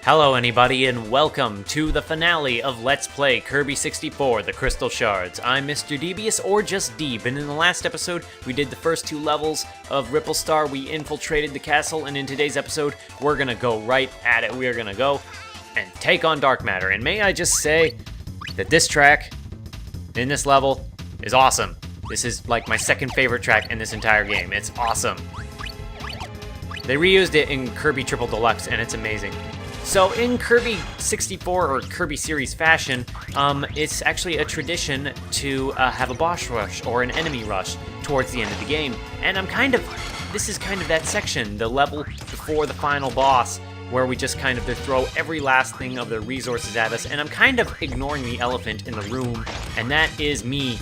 Hello anybody and welcome to the finale of Let's Play Kirby 64, the Crystal Shards. I'm Mr. Devious, or just Deeb, and in the last episode we did the first two levels of Ripple Star, we infiltrated the castle, and in today's episode we're gonna go right at it. We're gonna go and take on Dark Matter, and may I just say that this track in this level is awesome. This is like my second favorite track in this entire game. It's awesome. They reused it in Kirby Triple Deluxe and it's amazing. So in Kirby 64 or Kirby series fashion, it's actually a tradition to have a boss rush or an enemy rush towards the end of the game. And this is kind of that section, the level before the final boss, where we just kind of throw every last thing of the resources at us. And I'm kind of ignoring the elephant in the room, and that is me.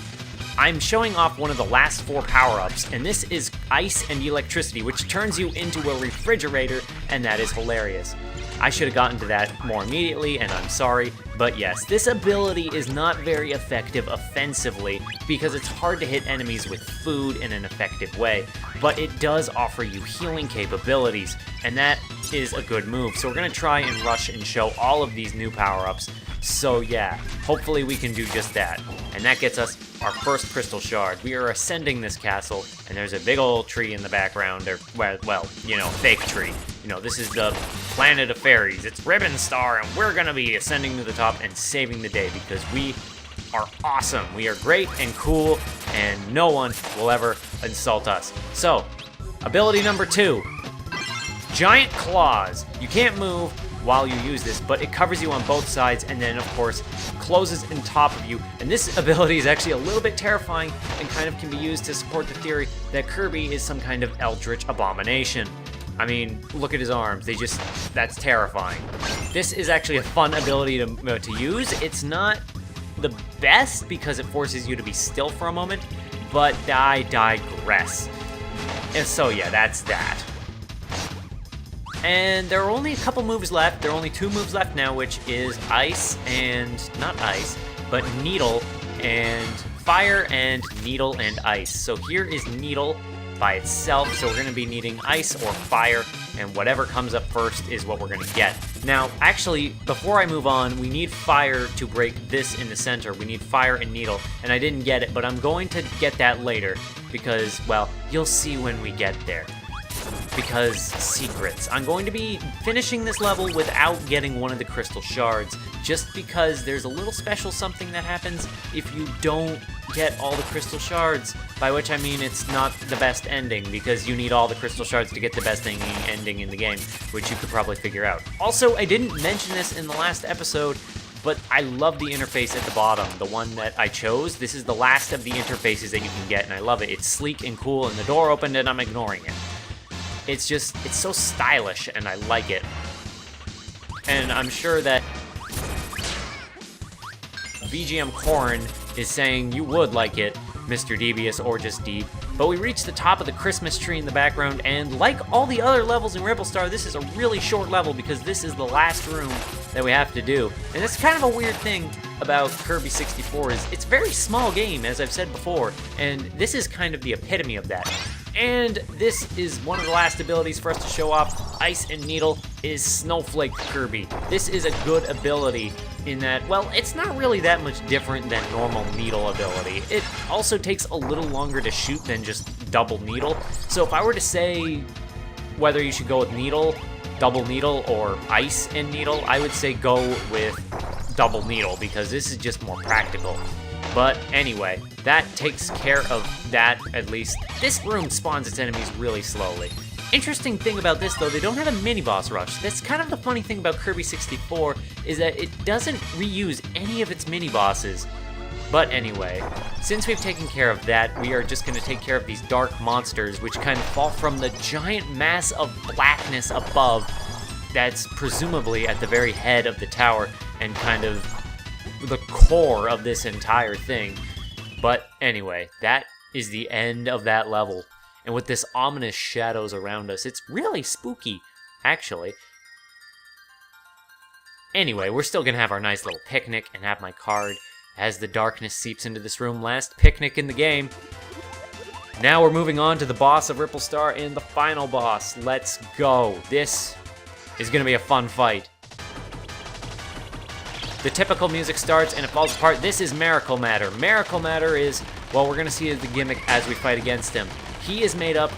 I'm showing off one of the last four power-ups, and this is ice and electricity, which turns you into a refrigerator, and that is hilarious. I should have gotten to that more immediately, and I'm sorry, but yes, this ability is not very effective offensively because it's hard to hit enemies with food in an effective way, but it does offer you healing capabilities, and that is a good move. So we're going to try and rush and show all of these new power-ups. So yeah, hopefully we can do just that. And that gets us our first crystal shard. We are ascending this castle, and there's a big old tree in the background, or, well, you know, fake tree. You know, this is the planet of fairies. It's Ribbon Star, and we're gonna be ascending to the top and saving the day because we are awesome. We are great and cool, and no one will ever insult us. So, ability number 2, Giant Claws. You can't move while you use this, but it covers you on both sides and then, of course, closes on top of you. And this ability is actually a little bit terrifying and kind of can be used to support the theory that Kirby is some kind of eldritch abomination. I mean, look at his arms. That's terrifying. This is actually a fun ability to use. It's not the best because it forces you to be still for a moment, but I digress. And so yeah, that's that. And there are only a couple moves left. There are only 2 moves left now, which is ice and, not ice, but needle and fire and needle and ice. So here is needle by itself, so we're going to be needing ice or fire, and whatever comes up first is what we're going to get. Now, actually, before I move on, we need fire to break this in the center. We need fire and needle, and I didn't get it, but I'm going to get that later because, well, you'll see when we get there. Because secrets. I'm going to be finishing this level without getting one of the crystal shards, just because there's a little special something that happens if you don't get all the crystal shards, by which I mean it's not the best ending, because you need all the crystal shards to get the best ending in the game, which you could probably figure out. Also, I didn't mention this in the last episode, but I love the interface at the bottom, the one that I chose. This is the last of the interfaces that you can get, and I love it. It's sleek and cool, and the door opened and I'm ignoring it. It's so stylish, and I like it. And I'm sure that BGM Corn is saying you would like it, Mr. Devious or just Deep. But we reached the top of the Christmas tree in the background, and like all the other levels in Ripple Star, this is a really short level because this is the last room that we have to do. And that's kind of a weird thing about Kirby 64 is it's a very small game, as I've said before, and this is kind of the epitome of that. And this is one of the last abilities for us to show off. Ice and Needle is Snowflake Kirby. This is a good ability in that, well, it's not really that much different than normal Needle ability. It also takes a little longer to shoot than just double Needle. So if I were to say whether you should go with Needle, double Needle, or Ice and Needle, I would say go with double Needle because this is just more practical. But anyway, that takes care of that, at least. This room spawns its enemies really slowly. Interesting thing about this, though, they don't have a mini-boss rush. That's kind of the funny thing about Kirby 64, is that it doesn't reuse any of its mini-bosses. But anyway, since we've taken care of that, we are just going to take care of these dark monsters, which kind of fall from the giant mass of blackness above that's presumably at the very head of the tower and kind of the core of this entire thing. But anyway, that is the end of that level. And with this ominous shadows around us, it's really spooky, actually. Anyway, we're still gonna have our nice little picnic and have my card as the darkness seeps into this room. Last picnic in the game. Now we're moving on to the boss of Ripple Star and the final boss. Let's go. This is gonna be a fun fight. The typical music starts and it falls apart. This is Miracle Matter. Miracle Matter is, well, we're going to see the gimmick as we fight against him. He is made up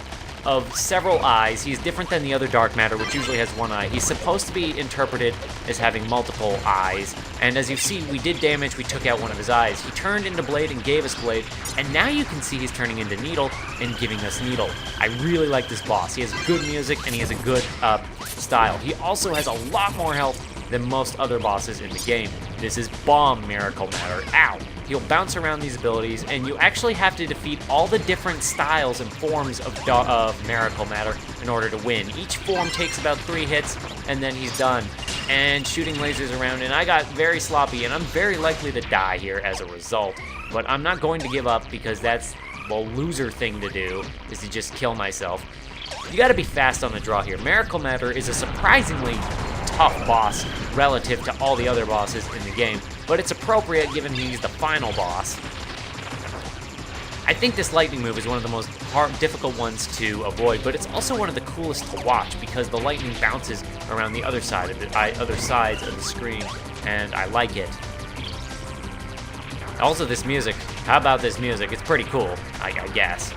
of several eyes. He's different than the other dark matter, which usually has one eye. He's supposed to be interpreted as having multiple eyes, and as you see, we did damage, we took out one of his eyes. He turned into Blade and gave us Blade, and now you can see he's turning into Needle and giving us Needle. I really like this boss. He has good music, and he has a good style. He also has a lot more health than most other bosses in the game. This is Bomb Miracle Matter. Ow! He'll bounce around these abilities, and you actually have to defeat all the different styles and forms of Miracle Matter in order to win. Each form takes about 3 hits, and then he's done. And shooting lasers around, and I got very sloppy, and I'm very likely to die here as a result. But I'm not going to give up, because that's the loser thing to do, is to just kill myself. You gotta be fast on the draw here. Miracle Matter is a surprisingly tough boss relative to all the other bosses in the game, but it's appropriate given he's the final boss. I think this lightning move is one of the most difficult ones to avoid, but it's also one of the coolest to watch because the lightning bounces around the other side of other sides of the screen, and I like it. Also, this music. How about this music? It's pretty cool, I guess.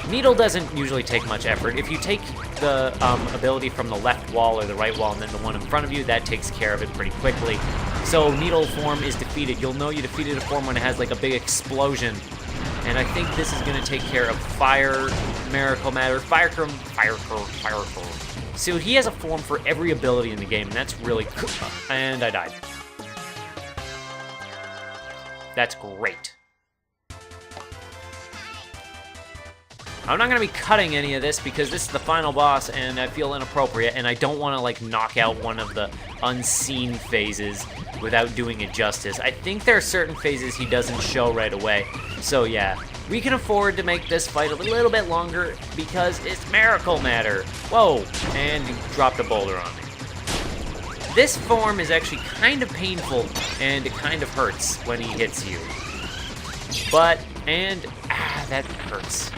Needle doesn't usually take much effort. If you take the ability from the left wall or the right wall and then the one in front of you, that takes care of it pretty quickly. So Needle form is defeated. You'll know you defeated a form when it has like a big explosion. And I think this is going to take care of Fire Miracle Matter. Fire Curve. So he has a form for every ability in the game, and that's really cool. And I died. That's great. I'm not going to be cutting any of this because this is the final boss and I feel inappropriate and I don't want to like knock out one of the unseen phases without doing it justice. I think there are certain phases he doesn't show right away. So yeah, we can afford to make this fight a little bit longer because it's Miracle Matter. Whoa, and he dropped a boulder on me. This form is actually kind of painful and it kind of hurts when he hits you. That hurts.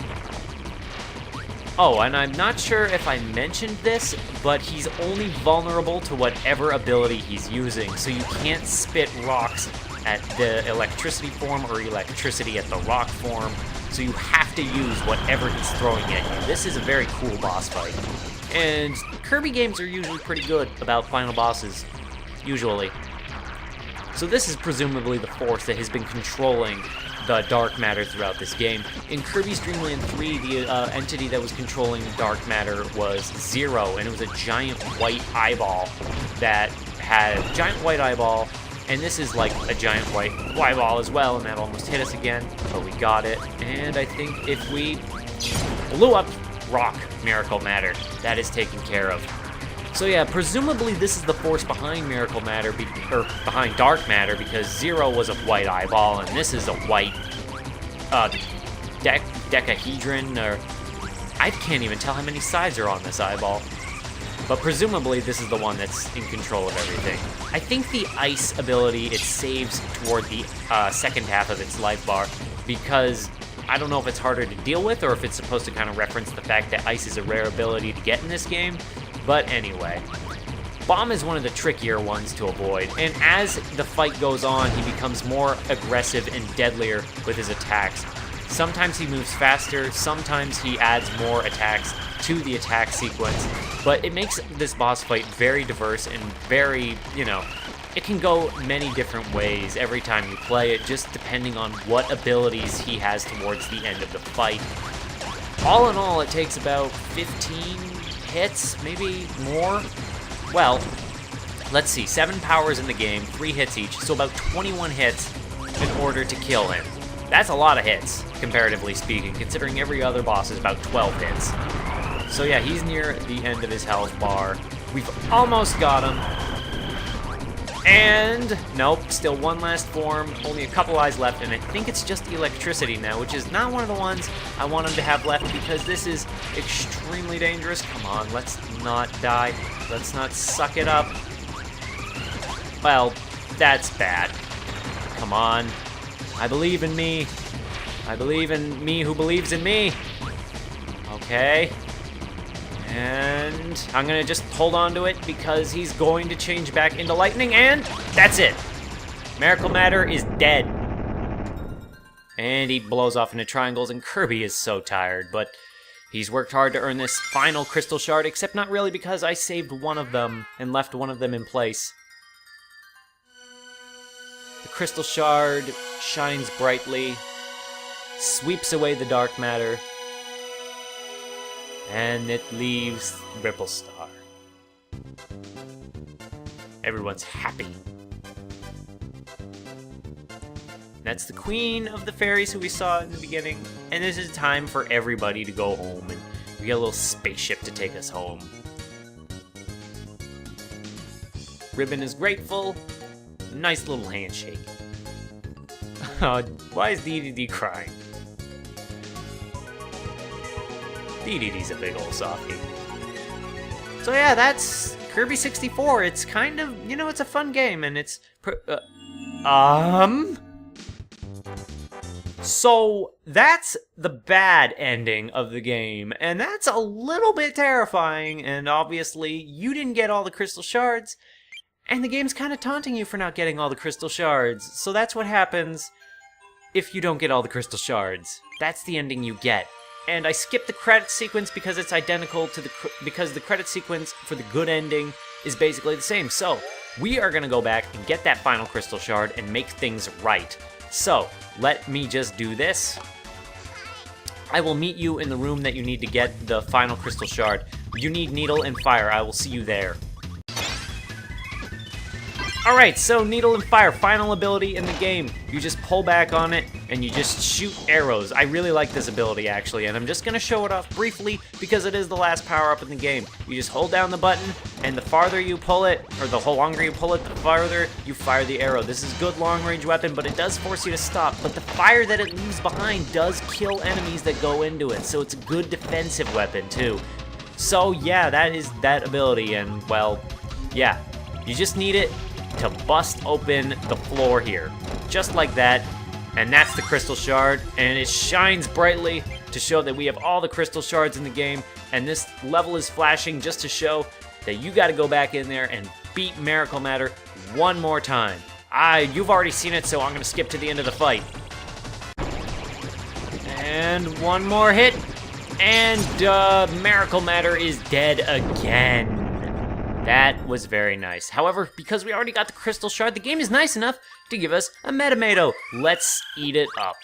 Oh, and I'm not sure if I mentioned this, but he's only vulnerable to whatever ability he's using, so you can't spit rocks at the electricity form or electricity at the rock form, so you have to use whatever he's throwing at you. This is a very cool boss fight. And Kirby games are usually pretty good about final bosses, usually. So this is presumably the force that has been controlling the dark matter throughout this game. In Kirby's Dream Land 3, the entity that was controlling dark matter was Zero, and it was a giant white eyeball that had a giant white eyeball, and this is like a giant white eyeball as well, and that almost hit us again, but we got it. And I think if we blew up rock Miracle Matter, that is taken care of. So yeah, presumably this is the force behind Miracle Matter, or behind Dark Matter, because Zero was a white eyeball, and this is a white decahedron, or I can't even tell how many sides are on this eyeball. But presumably this is the one that's in control of everything. I think the ice ability, it saves toward the second half of its life bar, because I don't know if it's harder to deal with, or if it's supposed to kind of reference the fact that ice is a rare ability to get in this game. But anyway, Bomb is one of the trickier ones to avoid, and as the fight goes on, he becomes more aggressive and deadlier with his attacks. Sometimes he moves faster, sometimes he adds more attacks to the attack sequence, but it makes this boss fight very diverse and very, it can go many different ways every time you play it, just depending on what abilities he has towards the end of the fight. All in all, it takes about 15 hits, maybe more. Well, let's see, 7 powers in the game, 3 hits each, so about 21 hits in order to kill him. That's a lot of hits, comparatively speaking, considering every other boss is about 12 hits. So yeah, he's near the end of his health bar. We've almost got him. And, nope, still one last form, only a couple eyes left, and I think it's just electricity now, which is not one of the ones I want him to have left, because this is extremely dangerous. Come on, let's not die. Let's not suck it up. Well, that's bad. Come on. I believe in me. I believe in me who believes in me. Okay. And I'm gonna just hold on to it because he's going to change back into lightning, and that's it. Miracle Matter is dead. And he blows off into triangles, and Kirby is so tired, but he's worked hard to earn this final Crystal Shard, except not really because I saved one of them and left one of them in place. The Crystal Shard shines brightly, sweeps away the dark matter, and it leaves Ripple Star. Everyone's happy. That's the queen of the fairies who we saw in the beginning. And this is time for everybody to go home. And we get a little spaceship to take us home. Ribbon is grateful. Nice little handshake. Why is DDD crying? DDD's a big old softie. So yeah, that's Kirby 64. It's kind of, you know, it's a fun game. And it's... So, that's the bad ending of the game, and that's a little bit terrifying, and obviously, you didn't get all the Crystal Shards, and the game's kind of taunting you for not getting all the Crystal Shards, so that's what happens if you don't get all the Crystal Shards. That's the ending you get. And I skipped the credit sequence because it's identical to because the credit sequence for the good ending is basically the same. So, we are going to go back and get that final Crystal Shard and make things right. So, let me just do this. I will meet you in the room that you need to get the final Crystal Shard. You need Needle and Fire. I will see you there. Alright, so Needle and Fire, final ability in the game. You just pull back on it, and you just shoot arrows. I really like this ability, actually, and I'm just going to show it off briefly, because it is the last power-up in the game. You just hold down the button, and the farther you pull it, or the longer you pull it, the farther you fire the arrow. This is a good long-range weapon, but it does force you to stop. But the fire that it leaves behind does kill enemies that go into it, so it's a good defensive weapon, too. So, yeah, that is that ability, and, well, yeah, you just need it to bust open the floor here. Just like that. And that's the Crystal Shard. And it shines brightly to show that we have all the Crystal Shards in the game. And this level is flashing just to show that you gotta go back in there and beat Miracle Matter one more time. You've already seen it, so I'm gonna skip to the end of the fight. And one more hit. And Miracle Matter is dead again. That was very nice. However, because we already got the Crystal Shard, the game is nice enough to give us a Metamato. Let's eat it up.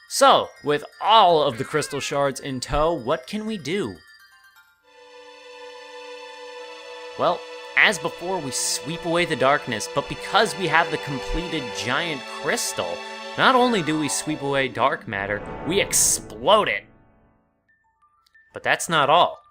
So, with all of the Crystal Shards in tow, what can we do? Well, as before, we sweep away the darkness, but because we have the completed giant crystal, not only do we sweep away dark matter, we explode it. But that's not all.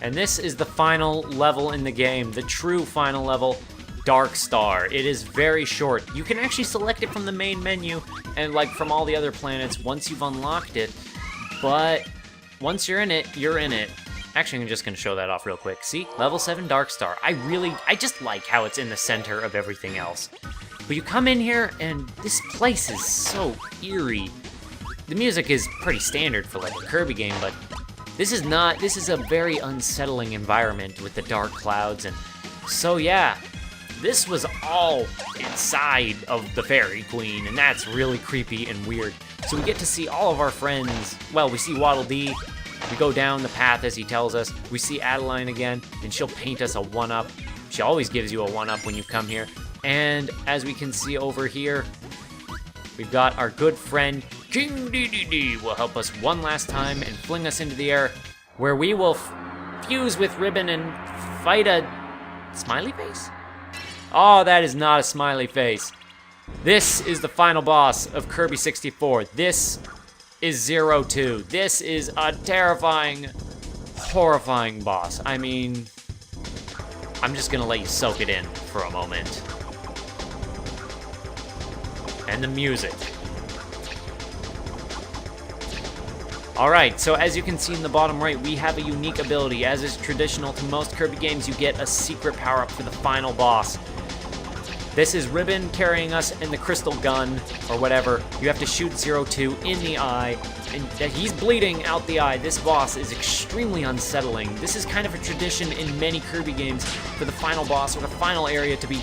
And this is the final level in the game, the true final level, Dark Star. It is very short. You can actually select it from the main menu, and like from all the other planets, once you've unlocked it. But once you're in it, you're in it. Actually, I'm just gonna show that off real quick. See, level 7 Dark Star. I just like how it's in the center of everything else. But you come in here, and this place is so eerie. The music is pretty standard for like a Kirby game, but this is a very unsettling environment with the dark clouds, and so yeah, this was all inside of the Fairy Queen, and that's really creepy and weird. So we get to see all of our friends. Well, we see Waddle Dee, we go down the path as he tells us, we see Adeline again, and she'll paint us a 1-up. She always gives you a 1-up when you come here, and as we can see over here, we've got our good friend, King DDD will help us one last time and fling us into the air, where we will fuse with Ribbon and fight a smiley face? Oh, that is not a smiley face. This is the final boss of Kirby 64. This is 02. This is a terrifying, horrifying boss. I mean, I'm just gonna let you soak it in for a moment. And the music. Alright, so as you can see in the bottom right, we have a unique ability. As is traditional to most Kirby games, you get a secret power-up for the final boss. This is Ribbon carrying us in the crystal gun, or whatever. You have to shoot 02 in the eye, and he's bleeding out the eye. This boss is extremely unsettling. This is kind of a tradition in many Kirby games for the final boss or the final area to be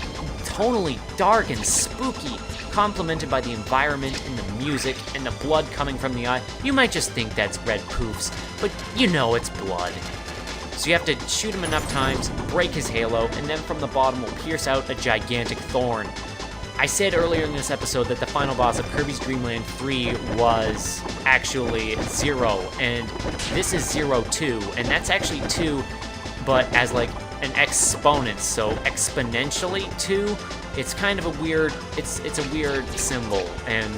tonally dark and spooky, complemented by the environment and the music and the blood coming from the eye. You might just think that's red poofs, but you know it's blood. So you have to shoot him enough times, break his halo, and then from the bottom will pierce out a gigantic thorn. I said earlier in this episode that the final boss of Kirby's Dream Land 3 was actually 0, and this is 02, and that's actually 2, but as like an exponent, so exponentially 2. It's kind of a weird, it's a weird symbol, and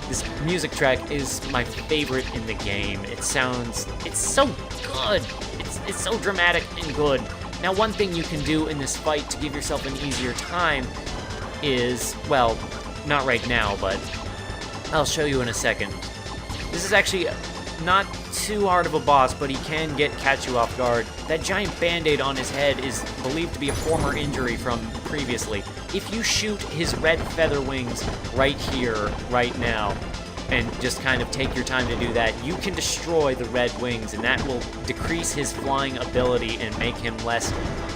this music track is my favorite in the game. It's so good. It's so dramatic and good. Now, one thing you can do in this fight to give yourself an easier time is, well, not right now, but I'll show you in a second. This is actually not too hard of a boss, but he can catch you off guard. That giant band-aid on his head is believed to be a former injury from previously. If you shoot his red feather wings right here, right now, and just kind of take your time to do that, you can destroy the red wings, and that will decrease his flying ability and make him less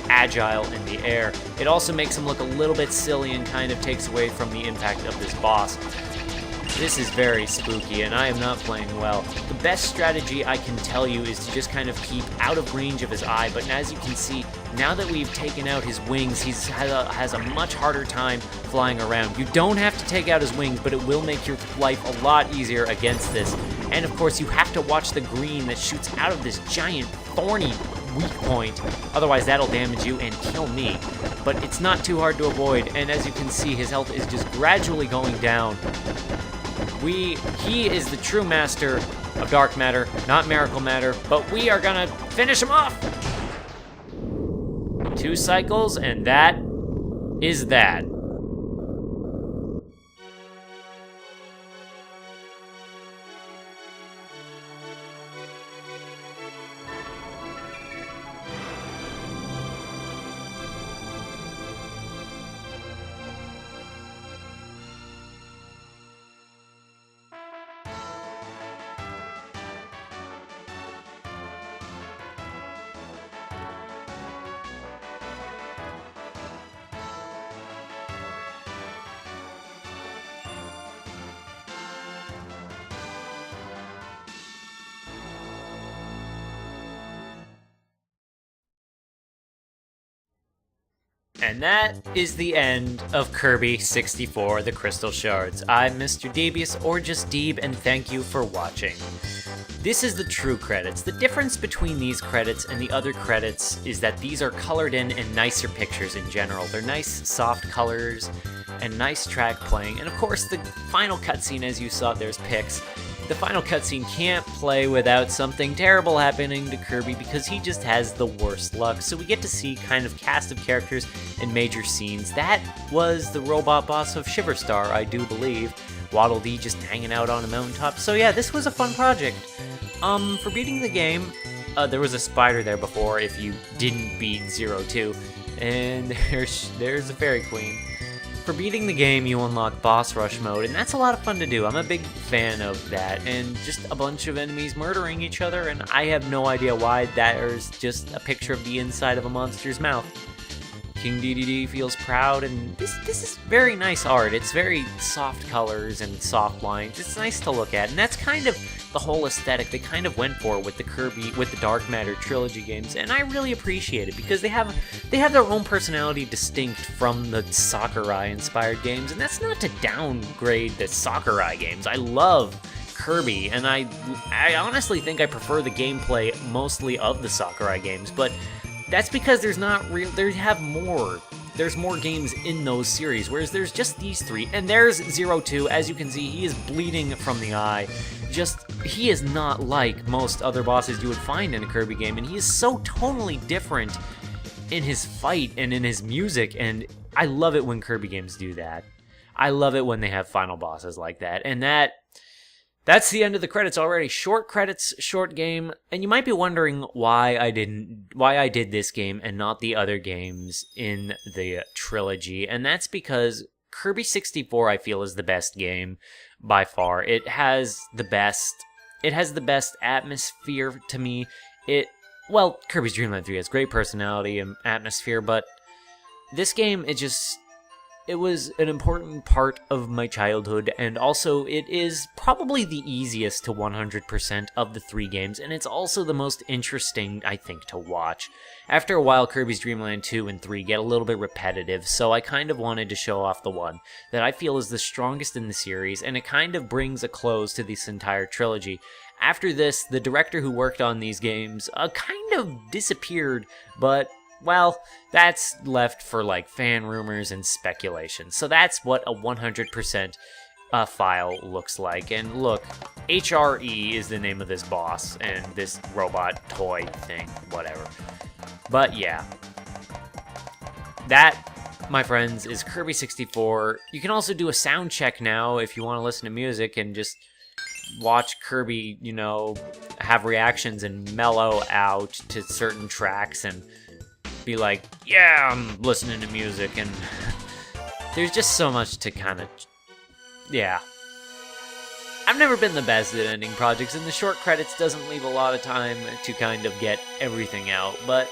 agile in the air. It also makes him look a little bit silly and kind of takes away from the impact of this boss. This is very spooky, and I am not playing well. The best strategy I can tell you is to just kind of keep out of range of his eye, but as you can see, now that we've taken out his wings, he has a much harder time flying around. You don't have to take out his wings, but it will make your life a lot easier against this. And of course, you have to watch the green that shoots out of this giant, thorny weak point, otherwise that'll damage you and kill me. But it's not too hard to avoid, and as you can see, his health is just gradually going down. He is the true master of dark matter, not miracle matter, but we are gonna finish him off! 2 cycles, and that is that. And that is the end of Kirby 64, The Crystal Shards. I'm Mr. Devious, or just Deeb, and thank you for watching. This is the true credits. The difference between these credits and the other credits is that these are colored in and nicer pictures in general. They're nice, soft colors and nice track playing. And of course, the final cutscene, as you saw, there's pics. The final cutscene can't play without something terrible happening to Kirby because he just has the worst luck. So we get to see kind of cast of characters and major scenes. That was the robot boss of Shiverstar, I do believe. Waddle Dee just hanging out on a mountaintop. So yeah, this was a fun project. For beating the game, there was a spider there before if you didn't beat 02. And there's a Fairy Queen. For beating the game, you unlock Boss Rush mode, and that's a lot of fun to do. I'm a big fan of that, and just a bunch of enemies murdering each other, and I have no idea why there's just a picture of the inside of a monster's mouth. King DDD feels proud, and this is very nice art. It's very soft colors and soft lines. It's nice to look at, and that's kind of the whole aesthetic they kind of went for with the Dark Matter trilogy games, and I really appreciate it because they have their own personality distinct from the Sakurai-inspired games, and that's not to downgrade the Sakurai games. I love Kirby, and I honestly think I prefer the gameplay mostly of the Sakurai games, but that's because they have more there's more games in those series, whereas there's just these 3. And there's 02. As you can see, he is bleeding from the eye. He is not like most other bosses you would find in a Kirby game, and he is so tonally different in his fight and in his music, and I love it when Kirby games do that. I love it when they have final bosses like that, and that's the end of the credits already. Short credits, short game, and you might be wondering why I did this game and not the other games in the trilogy, and that's because Kirby 64 I feel is the best game by far. It has the best atmosphere to me. Well, Kirby's Dream Land 3 has great personality and atmosphere, but this game, it was an important part of my childhood, and also it is probably the easiest to 100% of the 3 games, and it's also the most interesting, I think, to watch. After a while, Kirby's Dream Land 2 and 3 get a little bit repetitive, so I kind of wanted to show off the one that I feel is the strongest in the series, and it kind of brings a close to this entire trilogy. After this, the director who worked on these games kind of disappeared, but, well, that's left for, like, fan rumors and speculation. So that's what a 100% file looks like. And look, HRE is the name of this boss, and this robot toy thing, whatever. But yeah, that, my friends, is Kirby 64. You can also do a sound check now if you want to listen to music and just watch Kirby, have reactions and mellow out to certain tracks and be like, yeah, I'm listening to music, and there's just so much to kind of, yeah. I've never been the best at ending projects, and the short credits doesn't leave a lot of time to kind of get everything out, but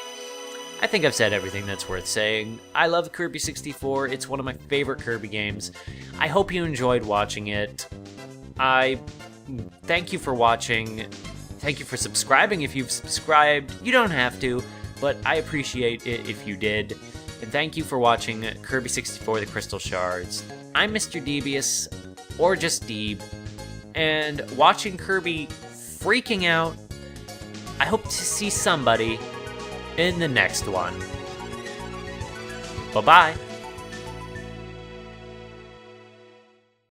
I think I've said everything that's worth saying. I love Kirby 64. It's one of my favorite Kirby games. I hope you enjoyed watching it. I thank you for watching. Thank you for subscribing if you've subscribed. You don't have to, but I appreciate it if you did. And thank you for watching Kirby 64 The Crystal Shards. I'm Mr. Devious, or just Deeb, and watching Kirby freaking out. I hope to see somebody in the next one. Bye-bye.